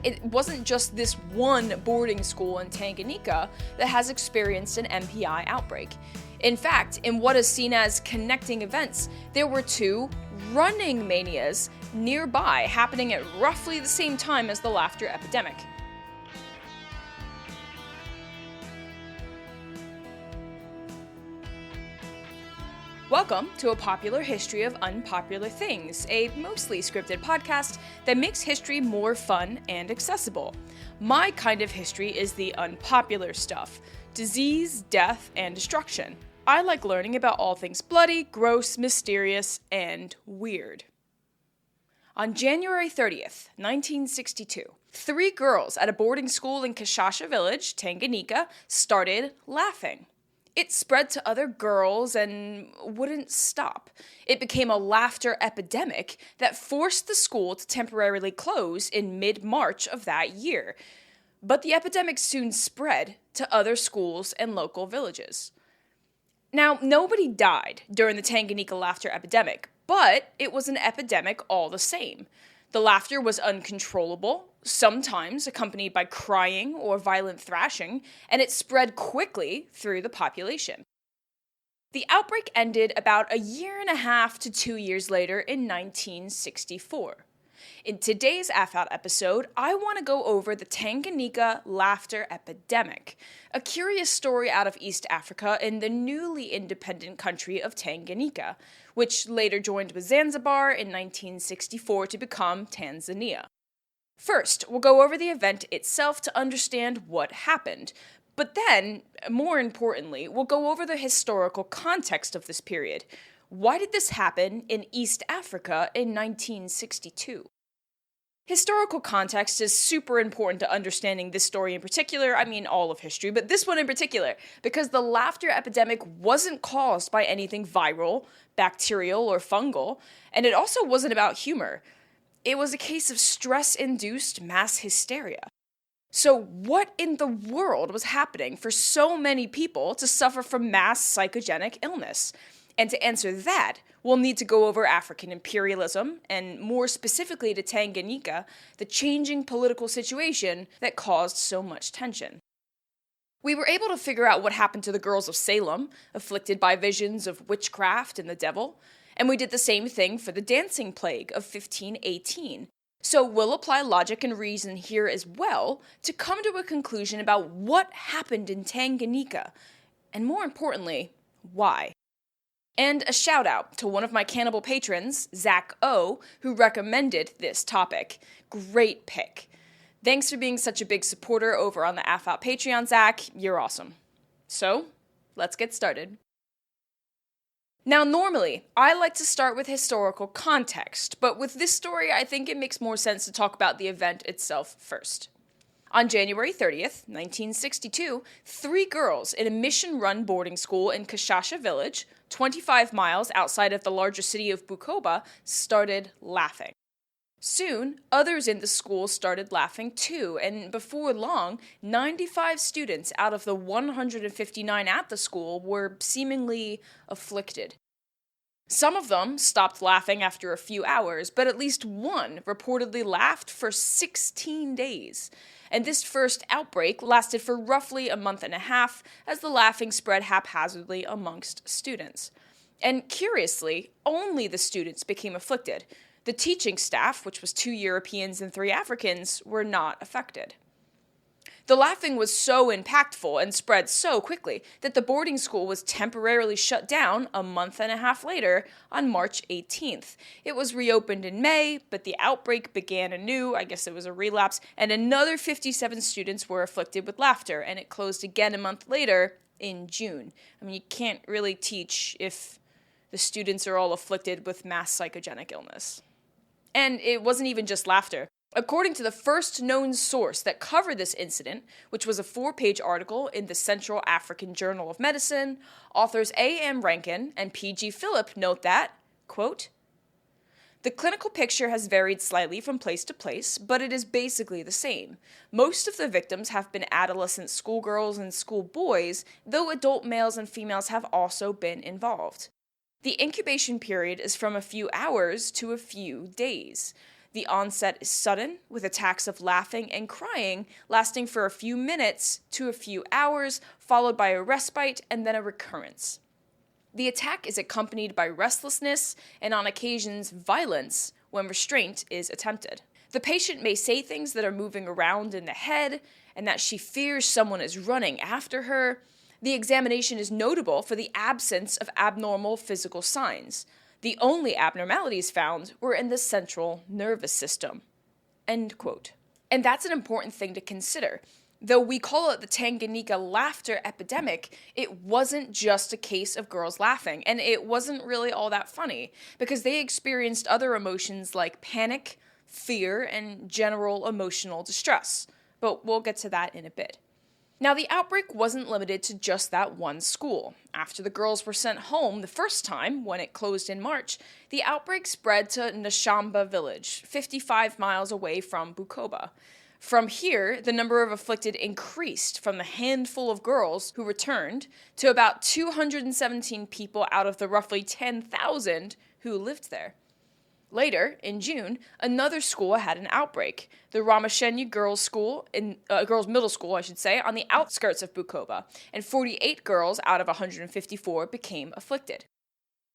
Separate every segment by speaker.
Speaker 1: it wasn't just this one boarding school in Tanganyika that has experienced an MPI outbreak. In fact, in what is seen as connecting events, there were 2 running manias nearby happening at roughly the same time as the laughter epidemic. Welcome to A Popular History of Unpopular Things, a mostly scripted podcast that makes history more fun and accessible. My kind of history is the unpopular stuff: disease, death, and destruction. I like learning about all things bloody, gross, mysterious, and weird. On January 30th, 1962, 3 girls at a boarding school in Kashasha Village, Tanganyika, started laughing. It spread to other girls and wouldn't stop. It became a laughter epidemic that forced the school to temporarily close in mid-March of that year. But the epidemic soon spread to other schools and local villages. Now, nobody died during the Tanganyika Laughter Epidemic, but it was an epidemic all the same. The laughter was uncontrollable, sometimes accompanied by crying or violent thrashing, and it spread quickly through the population. The outbreak ended about 1.5 to 2 years later in 1964. In today's AFOUT episode, I want to go over the Tanganyika Laughter Epidemic, a curious story out of East Africa in the newly independent country of Tanganyika, which later joined with Zanzibar in 1964 to become Tanzania. First, we'll go over the event itself to understand what happened, but then, more importantly, we'll go over the historical context of this period. Why did this happen in East Africa in 1962? Historical context is super important to understanding this story in particular, all of history, but this one in particular, because the laughter epidemic wasn't caused by anything viral, bacterial, or fungal, and it also wasn't about humor. It was a case of stress-induced mass hysteria. So what in the world was happening for so many people to suffer from mass psychogenic illness? And to answer that, we'll need to go over African imperialism, and more specifically to Tanganyika, the changing political situation that caused so much tension. We were able to figure out what happened to the girls of Salem, afflicted by visions of witchcraft and the devil, and we did the same thing for the dancing plague of 1518. So we'll apply logic and reason here as well to come to a conclusion about what happened in Tanganyika, and more importantly, why. And a shout out to one of my cannibal patrons, Zack O, who recommended this topic. Great pick. Thanks for being such a big supporter over on the AFOUT Patreon, Zack. You're awesome. So, let's get started. Now, normally, I like to start with historical context, but with this story, I think it makes more sense to talk about the event itself first. On January 30th, 1962, 3 girls in a mission-run boarding school in Kashasha Village, 25 miles outside of the larger city of Bukoba, started laughing. Soon, others in the school started laughing too, and before long, 95 students out of the 159 at the school were seemingly afflicted. Some of them stopped laughing after a few hours, but at least one reportedly laughed for 16 days. And this first outbreak lasted for roughly 1.5 months as the laughing spread haphazardly amongst students. And curiously, only the students became afflicted. The teaching staff, which was 2 Europeans and 3 Africans, were not affected. The laughing was so impactful and spread so quickly that the boarding school was temporarily shut down 1.5 months later on March 18th. It was reopened in May, but the outbreak began anew, I guess it was a relapse, and another 57 students were afflicted with laughter, and it closed again a month later in June. You can't really teach if the students are all afflicted with mass psychogenic illness. And it wasn't even just laughter. According to the first known source that covered this incident, which was a 4-page article in the Central African Journal of Medicine, authors A.M. Rankin and P.G. Phillip note that, quote, "The clinical picture has varied slightly from place to place, but it is basically the same. Most of the victims have been adolescent schoolgirls and schoolboys, though adult males and females have also been involved. The incubation period is from a few hours to a few days. The onset is sudden, with attacks of laughing and crying lasting for a few minutes to a few hours, followed by a respite and then a recurrence. The attack is accompanied by restlessness and on occasions violence when restraint is attempted. The patient may say things that are moving around in the head and that she fears someone is running after her. The examination is notable for the absence of abnormal physical signs. The only abnormalities found were in the central nervous system." End quote. And that's an important thing to consider. Though we call it the Tanganyika Laughter Epidemic, it wasn't just a case of girls laughing, and it wasn't really all that funny, because they experienced other emotions like panic, fear, and general emotional distress. But we'll get to that in a bit. Now, the outbreak wasn't limited to just that one school. After the girls were sent home the first time, when it closed in March, the outbreak spread to Nshamba village, 55 miles away from Bukoba. From here, the number of afflicted increased from the handful of girls who returned to about 217 people out of the roughly 10,000 who lived there. Later, in June, another school had an outbreak, the Ramashenya Girls' Middle School, on the outskirts of Bukoba, and 48 girls out of 154 became afflicted.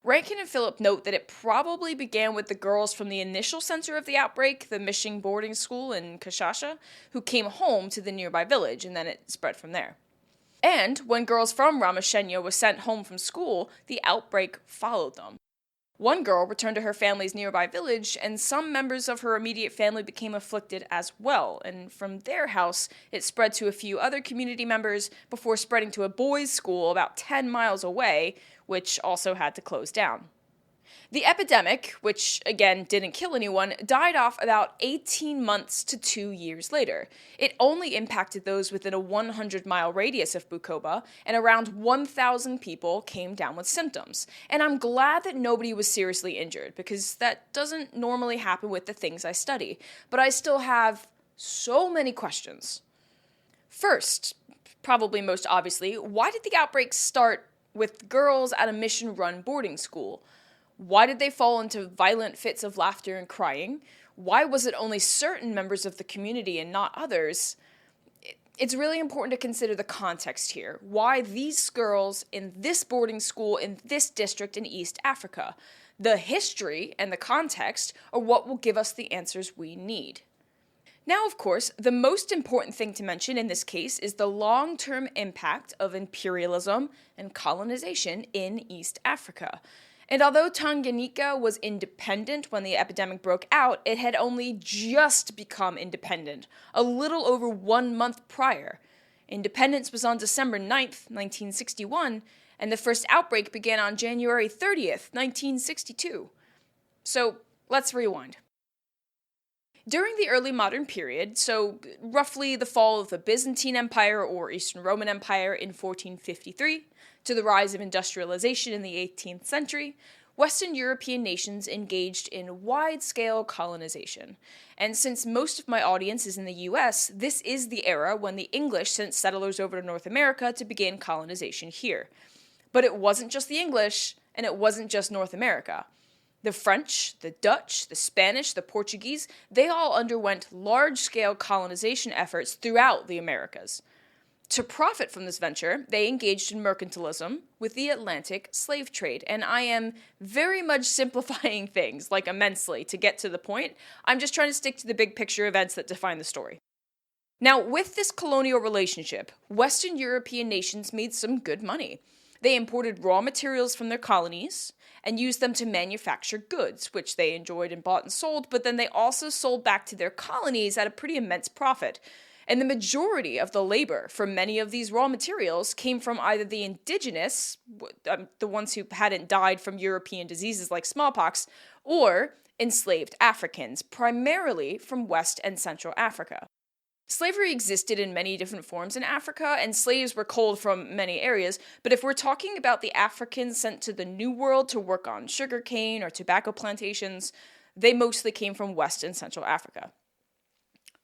Speaker 1: Rankin and Phillip note that it probably began with the girls from the initial center of the outbreak, the Mission boarding school in Kashasha, who came home to the nearby village, and then it spread from there. And when girls from Ramashenya were sent home from school, the outbreak followed them. One girl returned to her family's nearby village, and some members of her immediate family became afflicted as well, and from their house, it spread to a few other community members before spreading to a boys' school about 10 miles away, which also had to close down. The epidemic, which again didn't kill anyone, died off about 18 months to 2 years later. It only impacted those within a 100-mile radius of Bukoba, and around 1,000 people came down with symptoms. And I'm glad that nobody was seriously injured, because that doesn't normally happen with the things I study. But I still have so many questions. First, probably most obviously, why did the outbreak start with girls at a mission-run boarding school? Why did they fall into violent fits of laughter and crying? Why was it only certain members of the community and not others? It's really important to consider the context here. Why these girls in this boarding school in this district in East Africa? The history and the context are what will give us the answers we need. Now, of course, the most important thing to mention in this case is the long-term impact of imperialism and colonization in East Africa. And although Tanganyika was independent when the epidemic broke out, it had only just become independent, a little over 1 month prior. Independence was on December 9th, 1961, and the first outbreak began on January 30th, 1962. So, let's rewind. During the early modern period, so roughly the fall of the Byzantine Empire or Eastern Roman Empire in 1453, to the rise of industrialization in the 18th century, Western European nations engaged in wide-scale colonization. And since most of my audience is in the US, this is the era when the English sent settlers over to North America to begin colonization here. But it wasn't just the English, and it wasn't just North America. The French, the Dutch, the Spanish, the Portuguese, they all underwent large-scale colonization efforts throughout the Americas. To profit from this venture, they engaged in mercantilism with the Atlantic slave trade, and I am very much simplifying things, like immensely, to get to the point. I'm just trying to stick to the big picture events that define the story. Now, with this colonial relationship, Western European nations made some good money. They imported raw materials from their colonies and used them to manufacture goods, which they enjoyed and bought and sold, but then they also sold back to their colonies at a pretty immense profit. And the majority of the labor for many of these raw materials came from either the indigenous, the ones who hadn't died from European diseases like smallpox, or enslaved Africans, primarily from West and Central Africa. Slavery existed in many different forms in Africa, and slaves were culled from many areas, but if we're talking about the Africans sent to the New World to work on sugarcane or tobacco plantations, they mostly came from West and Central Africa.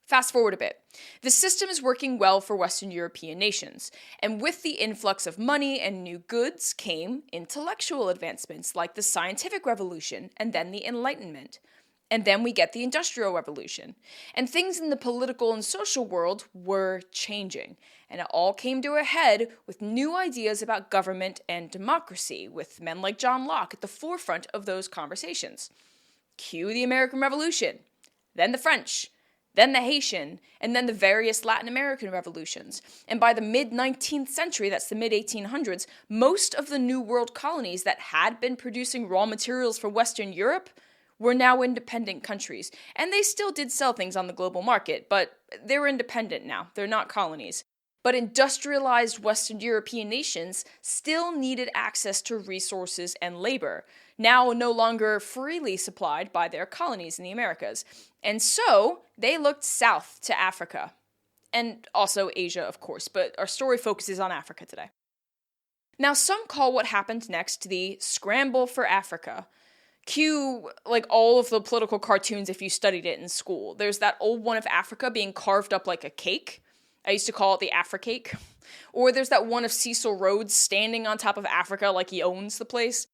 Speaker 1: Fast forward a bit. The system is working well for Western European nations, and with the influx of money and new goods came intellectual advancements like the scientific revolution and then the Enlightenment. And then we get the Industrial Revolution. And things in the political and social world were changing. And it all came to a head with new ideas about government and democracy, with men like John Locke at the forefront of those conversations. Cue the American Revolution, then the French, then the Haitian, and then the various Latin American revolutions. And by the mid-19th century, that's the mid-1800s, most of the New World colonies that had been producing raw materials for Western Europe were now independent countries. And they still did sell things on the global market, but they were independent now. They're not colonies. But industrialized Western European nations still needed access to resources and labor, now no longer freely supplied by their colonies in the Americas. And so they looked south to Africa. And also Asia, of course, but our story focuses on Africa today. Now, some call what happened next the Scramble for Africa. Cue, like, all of the political cartoons if you studied it in school. There's that old one of Africa being carved up like a cake. I used to call it the Africake. Or there's that one of Cecil Rhodes standing on top of Africa like he owns the place.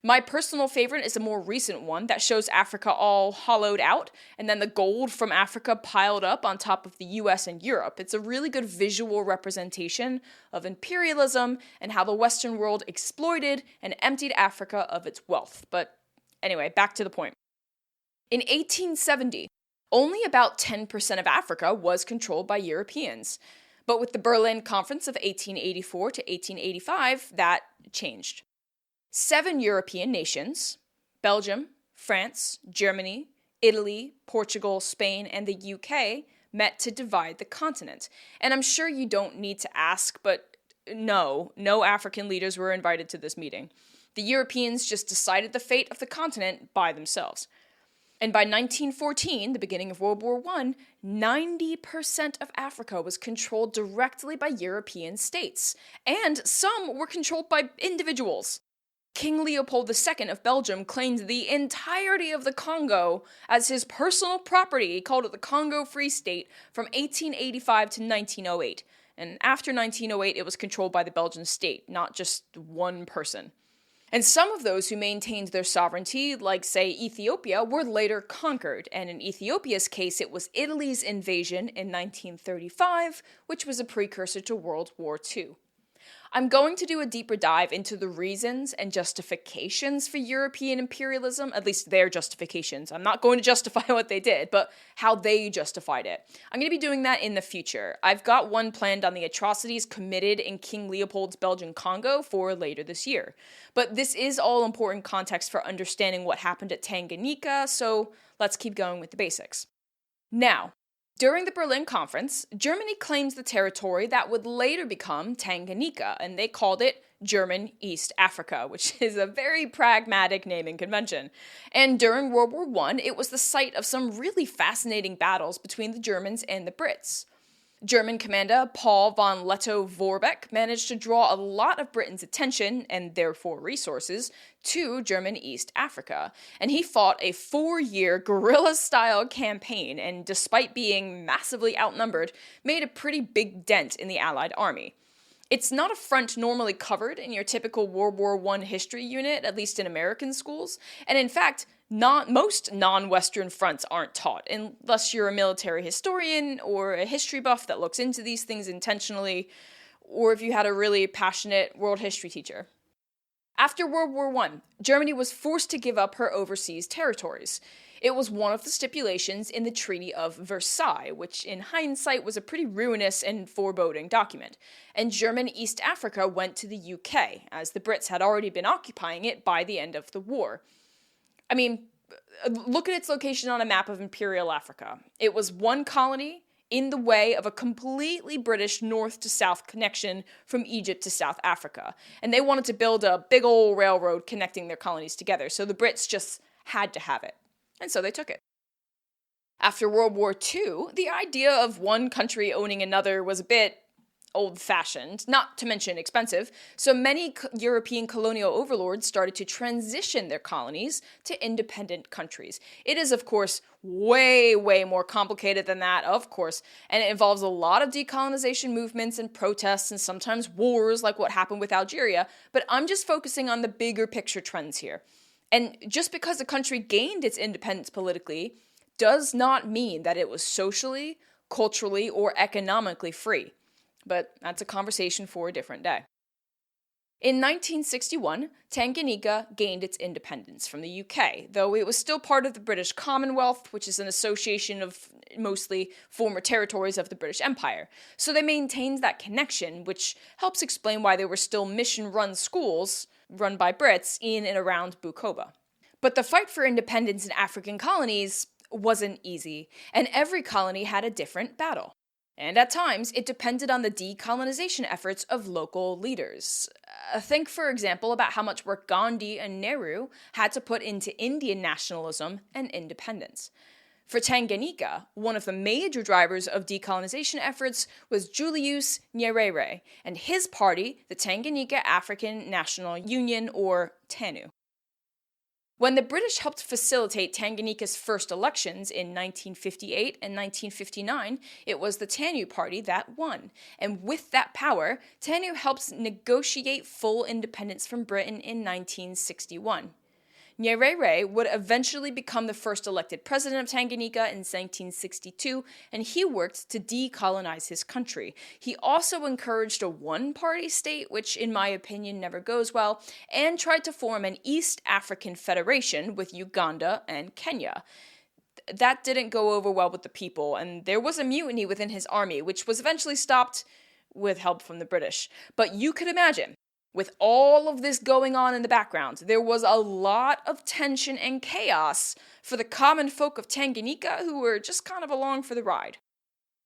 Speaker 1: My personal favorite is a more recent one that shows Africa all hollowed out, and then the gold from Africa piled up on top of the US and Europe. It's a really good visual representation of imperialism and how the Western world exploited and emptied Africa of its wealth. But anyway, back to the point. In 1870, only about 10% of Africa was controlled by Europeans. But with the Berlin Conference of 1884 to 1885, that changed. 7 European nations, Belgium, France, Germany, Italy, Portugal, Spain, and the UK, met to divide the continent. And I'm sure you don't need to ask, but no African leaders were invited to this meeting. The Europeans just decided the fate of the continent by themselves. And by 1914, the beginning of World War I, 90% of Africa was controlled directly by European states, and some were controlled by individuals. King Leopold II of Belgium claimed the entirety of the Congo as his personal property. He called it the Congo Free State from 1885 to 1908. And after 1908, it was controlled by the Belgian state, not just one person. And some of those who maintained their sovereignty, like, say, Ethiopia, were later conquered. And in Ethiopia's case, it was Italy's invasion in 1935, which was a precursor to World War II. I'm going to do a deeper dive into the reasons and justifications for European imperialism, at least their justifications. I'm not going to justify what they did, but how they justified it. I'm going to be doing that in the future. I've got one planned on the atrocities committed in King Leopold's Belgian Congo for later this year. But this is all important context for understanding what happened at Tanganyika, so let's keep going with the basics. Now, during the Berlin Conference, Germany claimed the territory that would later become Tanganyika, and they called it German East Africa, which is a very pragmatic naming convention. And during World War I, it was the site of some really fascinating battles between the Germans and the Brits. German commander Paul von Lettow-Vorbeck managed to draw a lot of Britain's attention, and therefore resources, to German East Africa. And he fought a 4-year guerrilla-style campaign, and despite being massively outnumbered, made a pretty big dent in the Allied army. It's not a front normally covered in your typical World War I history unit, at least in American schools, and in fact, most non-Western fronts aren't taught, unless you're a military historian or a history buff that looks into these things intentionally, or if you had a really passionate world history teacher. After World War I, Germany was forced to give up her overseas territories. It was one of the stipulations in the Treaty of Versailles, which in hindsight was a pretty ruinous and foreboding document. And German East Africa went to the UK, as the Brits had already been occupying it by the end of the war. I mean, look at its location on a map of Imperial Africa. It was one colony in the way of a completely British north to south connection from Egypt to South Africa. And they wanted to build a big old railroad connecting their colonies together, so the Brits just had to have it. And so they took it. After World War II, the idea of one country owning another was a bit old-fashioned, not to mention expensive, so many European colonial overlords started to transition their colonies to independent countries. It is, of course, way more complicated than that, of course, and it involves a lot of decolonization movements and protests and sometimes wars like what happened with Algeria, but I'm just focusing on the bigger picture trends here. And just because a country gained its independence politically does not mean that it was socially, culturally, or economically free. But that's a conversation for a different day. In 1961, Tanganyika gained its independence from the UK, though it was still part of the British Commonwealth, which is an association of mostly former territories of the British Empire. So they maintained that connection, which helps explain why there were still mission-run schools run by Brits in and around Bukoba. But the fight for independence in African colonies wasn't easy, and every colony had a different battle. And at times, it depended on the decolonization efforts of local leaders. Think, for example, about how much work Gandhi and Nehru had to put into Indian nationalism and independence. For Tanganyika, one of the major drivers of decolonization efforts was Julius Nyerere and his party, the Tanganyika African National Union, or TANU. When the British helped facilitate Tanganyika's first elections in 1958 and 1959, it was the TANU party that won. And with that power, TANU helped negotiate full independence from Britain in 1961. Nyerere would eventually become the first elected president of Tanganyika in 1962, and he worked to decolonize his country. He also encouraged a one-party state, which in my opinion never goes well, and tried to form an East African Federation with Uganda and Kenya. That didn't go over well with the people, and there was a mutiny within his army, which was eventually stopped with help from the British. But you could imagine, with all of this going on in the background, there was a lot of tension and chaos for the common folk of Tanganyika who were just kind of along for the ride.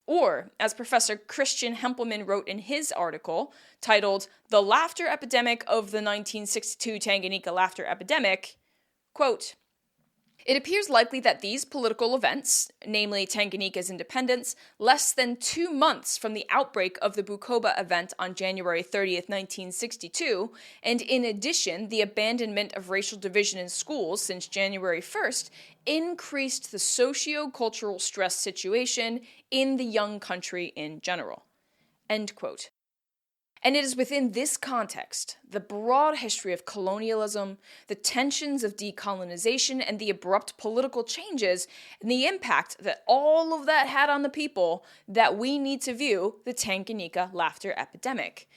Speaker 1: Or, as Professor Christian Hempelman wrote in his article, titled The Laughter Epidemic of the 1962 Tanganyika Laughter Epidemic, quote, "It appears likely that these political events, namely Tanganyika's independence, less than 2 months from the outbreak of the Bukoba event on January 30th, 1962, and in addition the abandonment of racial division in schools since January 1st, increased the socio-cultural stress situation in the young country in general." End quote. And it is within this context, the broad history of colonialism, the tensions of decolonization, and the abrupt political changes, and the impact that all of that had on the people, that we need to view the Tanganyika Laughter Epidemic.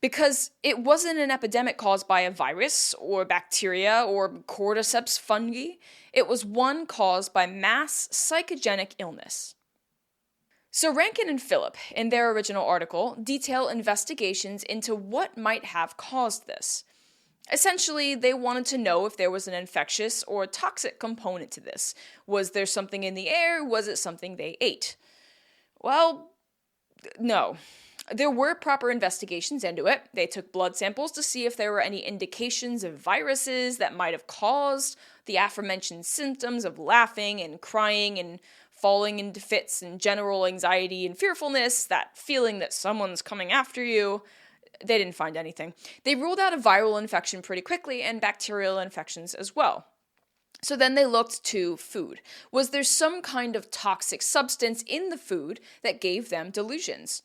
Speaker 1: Because it wasn't an epidemic caused by a virus, or bacteria, or cordyceps fungi. It was one caused by mass psychogenic illness. So Rankin and Phillip, in their original article, detail investigations into what might have caused this. Essentially, they wanted to know if there was an infectious or toxic component to this. Was there something in the air? Was it something they ate? Well, no. There were proper investigations into it. They took blood samples to see if there were any indications of viruses that might have caused the aforementioned symptoms of laughing and crying and falling into fits and general anxiety and fearfulness, that feeling that someone's coming after you. They didn't find anything. They ruled out a viral infection pretty quickly and bacterial infections as well. So then they looked to food. Was there some kind of toxic substance in the food that gave them delusions?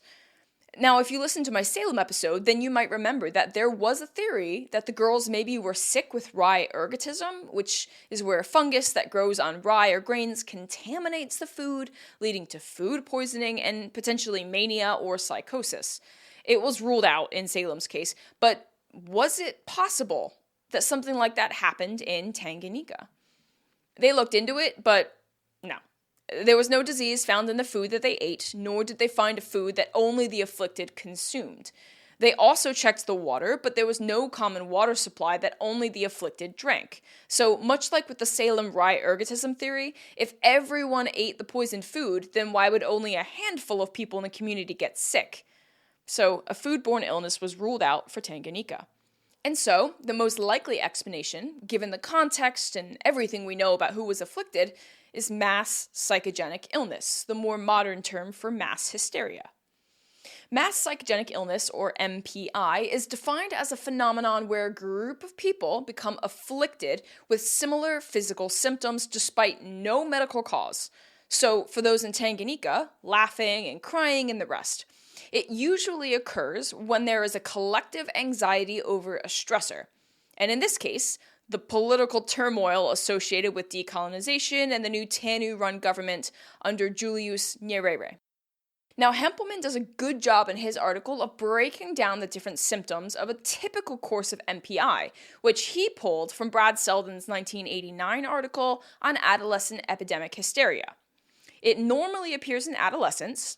Speaker 1: Now, if you listen to my Salem episode, then you might remember that there was a theory that the girls maybe were sick with rye ergotism, which is where a fungus that grows on rye or grains contaminates the food, leading to food poisoning and potentially mania or psychosis. It was ruled out in Salem's case, but was it possible that something like that happened in Tanganyika? They looked into it, but no. There was no disease found in the food that they ate, nor did they find a food that only the afflicted consumed. They also checked the water, but there was no common water supply that only the afflicted drank. So, much like with the Salem rye ergotism theory, if everyone ate the poisoned food, then why would only a handful of people in the community get sick? So, a foodborne illness was ruled out for Tanganyika. And so, the most likely explanation, given the context and everything we know about who was afflicted, is mass psychogenic illness, the more modern term for mass hysteria. Mass psychogenic illness, or MPI, is defined as a phenomenon where a group of people become afflicted with similar physical symptoms despite no medical cause. So, for those in Tanganyika, laughing and crying and the rest. It usually occurs when there is a collective anxiety over a stressor. And in this case, the political turmoil associated with decolonization and the new TANU-run government under Julius Nyerere. Now, Hempelman does a good job in his article of breaking down the different symptoms of a typical course of MPI, which he pulled from Brad Selden's 1989 article on adolescent epidemic hysteria. It normally appears in adolescence.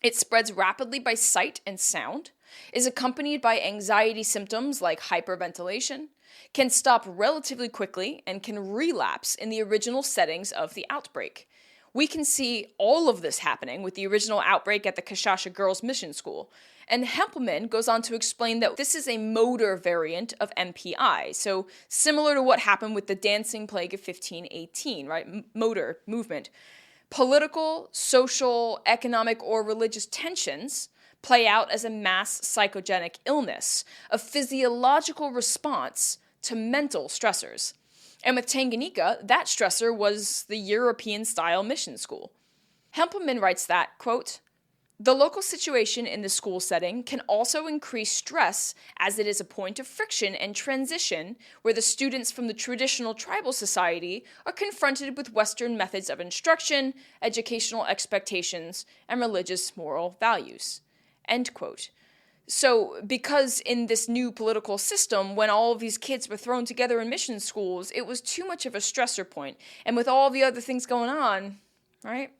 Speaker 1: It spreads rapidly by sight and sound, is accompanied by anxiety symptoms like hyperventilation, can stop relatively quickly, and can relapse in the original settings of the outbreak. We can see all of this happening with the original outbreak at the Kashasha Girls Mission School. And Hempelman goes on to explain that this is a motor variant of MPI, so similar to what happened with the dancing plague of 1518, right? Motor, movement. Political, social, economic, or religious tensions play out as a mass psychogenic illness, a physiological response to mental stressors. And with Tanganyika, that stressor was the European-style mission school. Hempelman writes that, quote, "The local situation in the school setting can also increase stress as it is a point of friction and transition where the students from the traditional tribal society are confronted with Western methods of instruction, educational expectations, and religious moral values." End quote. So, because in this new political system, when all of these kids were thrown together in mission schools, it was too much of a stressor point. And with all the other things going on, right?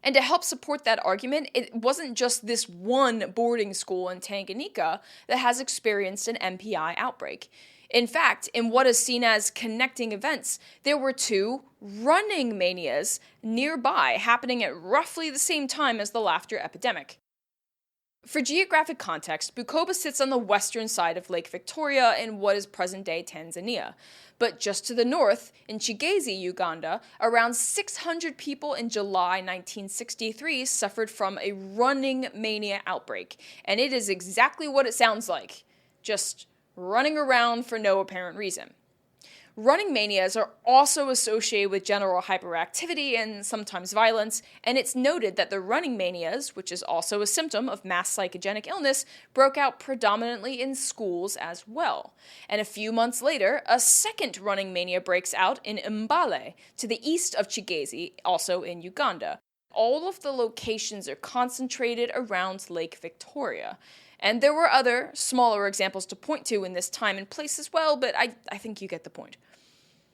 Speaker 1: And to help support that argument, it wasn't just this one boarding school in Tanganyika that has experienced an MPI outbreak. In fact, in what is seen as connecting events, there were two running manias nearby happening at roughly the same time as the laughter epidemic. For geographic context, Bukoba sits on the western side of Lake Victoria in what is present-day Tanzania. But just to the north, in Kigezi, Uganda, around 600 people in July 1963 suffered from a running mania outbreak. And it is exactly what it sounds like. Just running around for no apparent reason. Running manias are also associated with general hyperactivity and sometimes violence, and it's noted that the running manias, which is also a symptom of mass psychogenic illness, broke out predominantly in schools as well. And a few months later, a second running mania breaks out in Mbale, to the east of Kigezi, also in Uganda. All of the locations are concentrated around Lake Victoria. And there were other, smaller examples to point to in this time and place as well, but I think you get the point.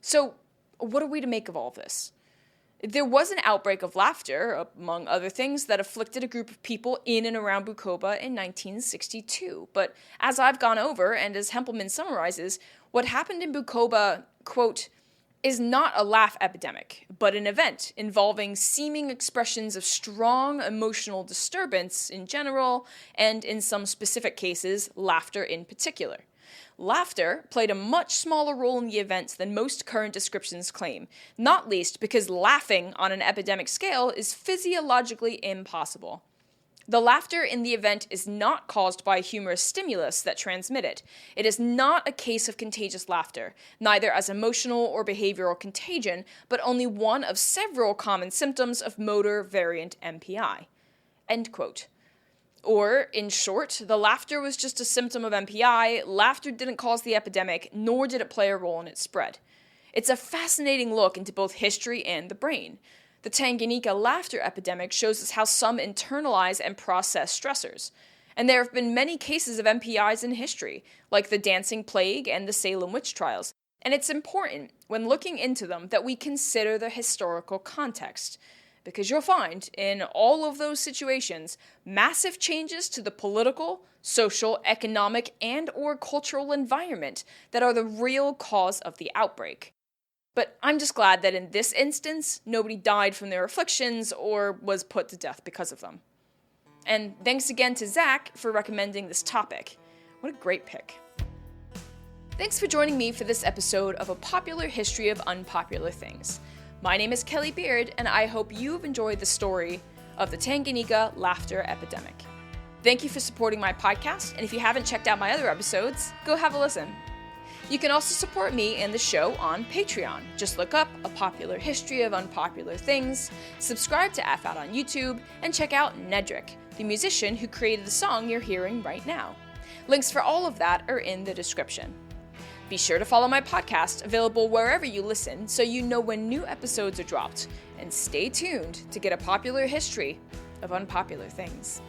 Speaker 1: So, what are we to make of all this? There was an outbreak of laughter, among other things, that afflicted a group of people in and around Bukoba in 1962. But as I've gone over, and as Hempelman summarizes, what happened in Bukoba, quote, is not a laugh epidemic, but an event involving seeming expressions of strong emotional disturbance in general, and in some specific cases, laughter in particular. Laughter played a much smaller role in the events than most current descriptions claim, not least because laughing on an epidemic scale is physiologically impossible. The laughter in the event is not caused by a humorous stimulus that transmit it. It is not a case of contagious laughter, neither as emotional or behavioral contagion, but only one of several common symptoms of motor variant MPI. End quote. Or, in short, the laughter was just a symptom of MPI, laughter didn't cause the epidemic, nor did it play a role in its spread. It's a fascinating look into both history and the brain. The Tanganyika Laughter Epidemic shows us how some internalize and process stressors. And there have been many cases of MPIs in history, like the Dancing Plague and the Salem Witch Trials. And it's important, when looking into them, that we consider the historical context. Because you'll find, in all of those situations, massive changes to the political, social, economic, and/or cultural environment that are the real cause of the outbreak. But I'm just glad that in this instance, nobody died from their afflictions or was put to death because of them. And thanks again to Zack for recommending this topic. What a great pick. Thanks for joining me for this episode of A Popular History of Unpopular Things. My name is Kelli Beard, and I hope you've enjoyed the story of the Tanganyika Laughter Epidemic. Thank you for supporting my podcast, and if you haven't checked out my other episodes, go have a listen. You can also support me and the show on Patreon. Just look up A Popular History of Unpopular Things, subscribe to F Out on YouTube, and check out Nedrick, the musician who created the song you're hearing right now. Links for all of that are in the description. Be sure to follow my podcast, available wherever you listen, so you know when new episodes are dropped. And stay tuned to get a popular history of unpopular things.